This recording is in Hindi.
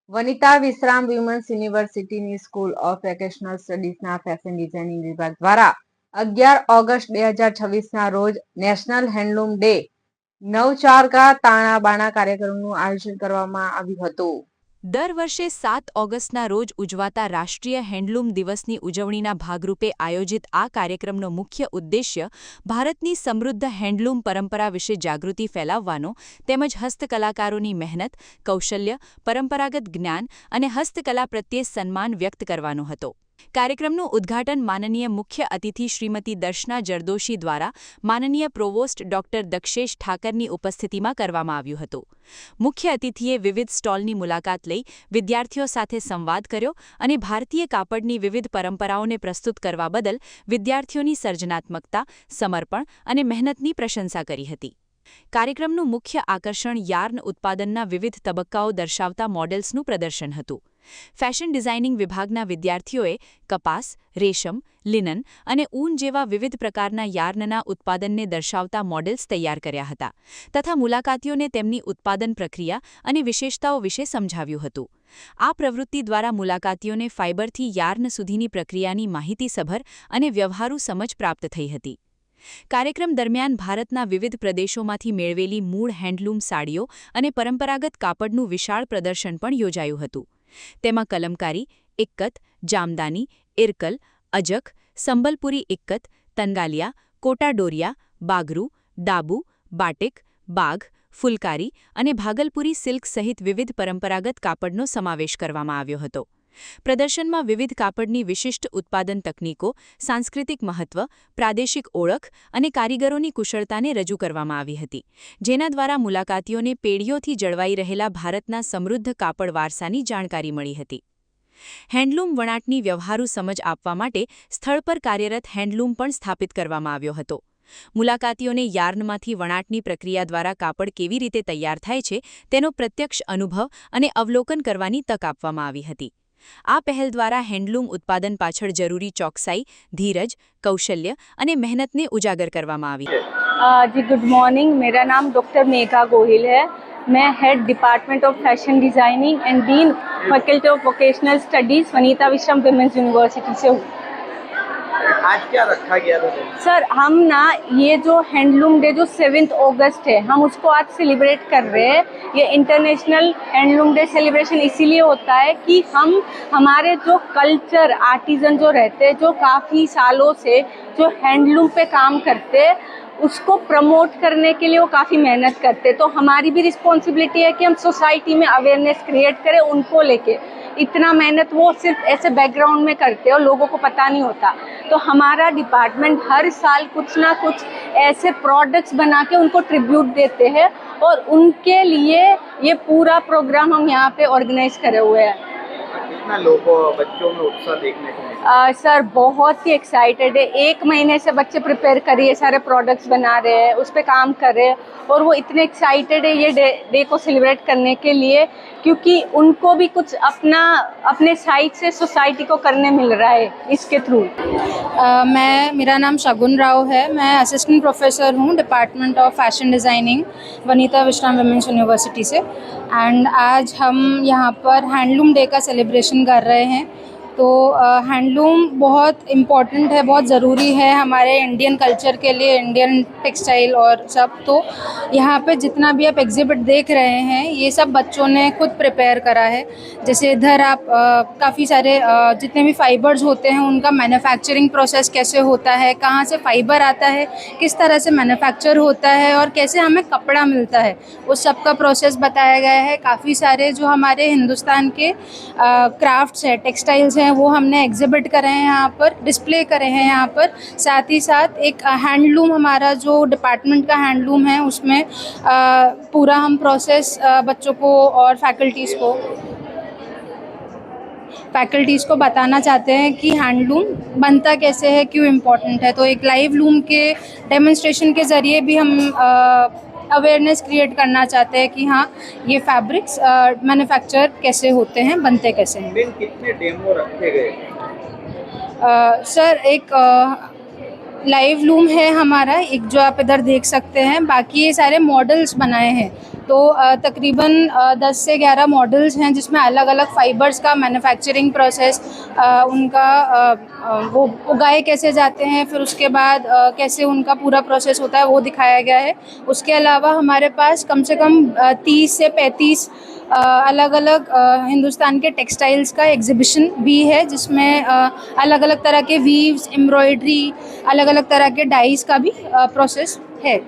વનિતા વિશ્રામ વિમન્સ યુનિવર્સિટીની સ્કૂલ ઓફ વેકેશનલ સ્ટડીઝના ફેશન ડિઝાઇનિંગ વિભાગ દ્વારા 11 ઓગસ્ટ 2026ના રોજ નેશનલ હેન્ડલૂમ ડે નવચારકા તાણા બાણા કાર્યક્રમનું આયોજન કરવામાં આવ્યું હતું। દર વર્ષે 7 ઓગસ્ટના રોજ ઉજવાતા રાષ્ટ્રીય હેન્ડલૂમ દિવસની ઉજવણીના ભાગરૂપે આયોજિત આ કાર્યક્રમનો મુખ્ય ઉદ્દેશ્ય ભારતની સમૃદ્ધ હેન્ડલૂમ પરંપરા વિશે જાગૃતિ ફેલાવવાનો તેમજ હસ્તકલાકારોની મહેનત, કૌશલ્ય, પરંપરાગત જ્ઞાન અને હસ્તકલા પ્રત્યે સન્માન વ્યક્ત કરવાનો હતો। કાર્યક્રમનું ઉદ્ઘાટન માનનીય મુખ્ય અતિથિ શ્રીમતી દર્શના જરદોશી દ્વારા માનનીય પ્રોવોસ્ટ ડોક્ટર દક્ષેશ ઠાકરની ઉપસ્થિતિમાં કરવામાં આવ્યું હતું। મુખ્ય અતિથિએ વિવિધ સ્ટોલની મુલાકાત લઈ વિદ્યાર્થીઓ સાથે સંવાદ કર્યો અને ભારતીય કાપડની વિવિધ પરંપરાઓને પ્રસ્તુત કરવા બદલ વિદ્યાર્થીઓની સર્જનાત્મકતા, સમર્પણ અને મહેનતની પ્રશંસા કરી હતી। કાર્યક્રમનું મુખ્ય આકર્ષણ યાર્ન ઉત્પાદનના વિવિધ તબક્કાઓ દર્શાવતા મોડેલ્સનું પ્રદર્શન હતું। ફેશન ડિઝાઇનિંગ વિભાગના વિદ્યાર્થીઓએ કપાસ, રેશમ, લિનન અને ઊન જેવા વિવિધ પ્રકારના યાર્નના ઉત્પાદનને દર્શાવતા મોડેલ્સ તૈયાર કર્યા હતા તથા મુલાકાતીઓને તેમની ઉત્પાદન પ્રક્રિયા અને વિશેષતાઓ વિશે સમજાવ્યું હતું। આ પ્રવૃત્તિ દ્વારા મુલાકાતીઓને ફાઇબરથી યાર્ન સુધીની પ્રક્રિયાની માહિતીસભર અને વ્યવહારુ સમજ પ્રાપ્ત થઈ હતી। કાર્યક્રમ દરમિયાન ભારતના વિવિધ પ્રદેશોમાંથી મેળવેલી મૂળ હેન્ડલૂમ સાડીઓ અને પરંપરાગત કાપડનું વિશાળ પ્રદર્શન પણ યોજાયું હતું। તેમાં કલમકારી, ઇક્કત, જામદાની, ઇરકલ, અજક, સંબલપુરી ઇક્કત, તંગાલિયા, કોટા ડોરિયા, બાગરૂ, દાબુ, બાટિક, બાઘ, ફુલકારી અને ભાગલપુરી સિલ્ક સહિત વિવિધ પરંપરાગત કાપડનો સમાવેશ કરવામાં આવ્યો હતો। પ્રદર્શનમાં વિવિધ કાપડની વિશિષ્ટ ઉત્પાદન તકનીકો, સાંસ્કૃતિક મહત્વ, પ્રાદેશિક ઓળખ અને કારીગરોની કુશળતાને રજૂ કરવામાં આવી હતી, જેના દ્વારા મુલાકાતીઓને પેઢીઓથી જળવાઈ રહેલા ભારતના સમૃદ્ધ કાપડ વારસાની જાણકારી મળી હતી। હેન્ડલૂમ વણાટની વ્યવહારુ સમજ આપવા માટે સ્થળ પર કાર્યરત હેન્ડલૂમ પણ સ્થાપિત કરવામાં આવ્યો હતો। મુલાકાતીઓને યાર્નમાંથી વણાટની પ્રક્રિયા દ્વારા કાપડ કેવી રીતે તૈયાર થાય છે તેનો પ્રત્યક્ષ અનુભવ અને અવલોકન કરવાની તક આપવામાં આવી હતી। આ પહેલ દ્વારા હેન્ડલૂમ ઉત્પાદન પાછળ જરૂરી ચોકસાઈ, ધીરજ, કૌશલ્ય અને મહેનતને ઉજાગર કરવામાં આવી। जी गुड मॉर्निंग, मेरा नाम डॉक्टर मेघा गोहिल है। मैं head department of fashion designing and dean faculty of vocational studies Vanita विश्राम विमेंस यूनिवर्सिटी से हूँ। आज क्या रखा गया था? सर हम ना ये जो हैंडलूम डे जो 7 अगस्त है हम उसको आज सेलिब्रेट कर रहे हैं। ये इंटरनेशनल हैंडलूम डे सेलिब्रेशन इसीलिए होता है कि हम हमारे जो कल्चर आर्टिजन जो रहते हैं, जो काफ़ी सालों से जो हैंडलूम पे काम करते हैं, उसको प्रमोट करने के लिए वो काफ़ी मेहनत करते हैं। तो हमारी भी रिस्पॉन्सिबिलिटी है कि हम सोसाइटी में अवेयरनेस क्रिएट करें उनको लेके। इतना मेहनत वो सिर्फ ऐसे बैकग्राउंड में करते हैं और लोगों को पता नहीं होता। तो हमारा डिपार्टमेंट हर साल कुछ ना कुछ ऐसे प्रोडक्ट्स बना के उनको ट्रिब्यूट देते हैं और उनके लिए ये पूरा प्रोग्राम हम यहाँ पे ऑर्गेनाइज करे हुए हैं। कितना लोगों बच्चों में उत्साह देखने को मिला? सर बहुत ही एक्साइटेड है। 1 महीने से बच्चे प्रिपेयर कर रहे हैं, सारे प्रोडक्ट्स बना रहे हैं, उस पर काम कर रहे हैं और वो इतने एक्साइटेड है ये डे को सेलिब्रेट करने के लिए, क्योंकि उनको भी कुछ अपने साइड से सोसाइटी को करने मिल रहा है इसके थ्रू। मेरा नाम शगुन राव है। मैं असिस्टेंट प्रोफेसर हूँ department of fashion designing Vanita विश्राम विमेंस यूनिवर्सिटी से। एंड आज हम यहाँ पर हैंडलूम डे का सेलिब्रेशन कर रहे हैं। तो हैंडलूम बहुत इम्पॉर्टेंट है, बहुत ज़रूरी है हमारे इंडियन कल्चर के लिए, इंडियन टेक्सटाइल और सब। तो यहाँ पे जितना भी आप एग्जिबिट देख रहे हैं ये सब बच्चों ने खुद प्रिपेयर करा है। जैसे इधर आप काफ़ी सारे जितने भी फाइबर्स होते हैं उनका मैन्युफैक्चरिंग प्रोसेस कैसे होता है, कहाँ से फाइबर आता है, किस तरह से मैन्युफैक्चर होता है और कैसे हमें कपड़ा मिलता है, उस सब का प्रोसेस बताया गया है। काफ़ी सारे जो हमारे हिंदुस्तान के क्राफ्ट्स हैं, टेक्सटाइल्स हैं, वो हमने एग्जिबिट करे हैं, यहाँ पर डिस्प्ले करे हैं यहाँ पर। साथ ही साथ एक हैंडलूम हमारा जो डिपार्टमेंट का हैंडलूम है उसमें पूरा हम प्रोसेस बच्चों को और फैकल्टीज़ को बताना चाहते हैं कि हैंडलूम बनता कैसे है, क्यों इम्पोर्टेंट है। तो एक लाइव लूम के डेमोन्स्ट्रेशन के ज़रिए भी हम अवेयरनेस क्रिएट करना चाहते हैं कि हाँ ये फैब्रिक्स मैन्युफैक्चर कैसे होते हैं, बनते कैसे हैं। कितने डेमो रखे गए? सर एक लाइव लूम है हमारा, एक जो आप इधर देख सकते हैं, बाकी ये सारे मॉडल्स बनाए हैं तो तकरीबन 10 से 11 मॉडल्स हैं जिसमें अलग अलग फाइबर्स का मैन्युफैक्चरिंग प्रोसेस, उनका वो उगाए कैसे जाते हैं, फिर उसके बाद कैसे उनका पूरा प्रोसेस होता है वो दिखाया गया है। उसके अलावा हमारे पास कम से कम 30 से 35 अलग अलग हिंदुस्तान के टेक्सटाइल्स का एग्जीबिशन भी है, जिसमें अलग अलग तरह के वीव्स, एम्ब्रॉयडरी, अलग अलग तरह के डाइस का भी प्रोसेस है।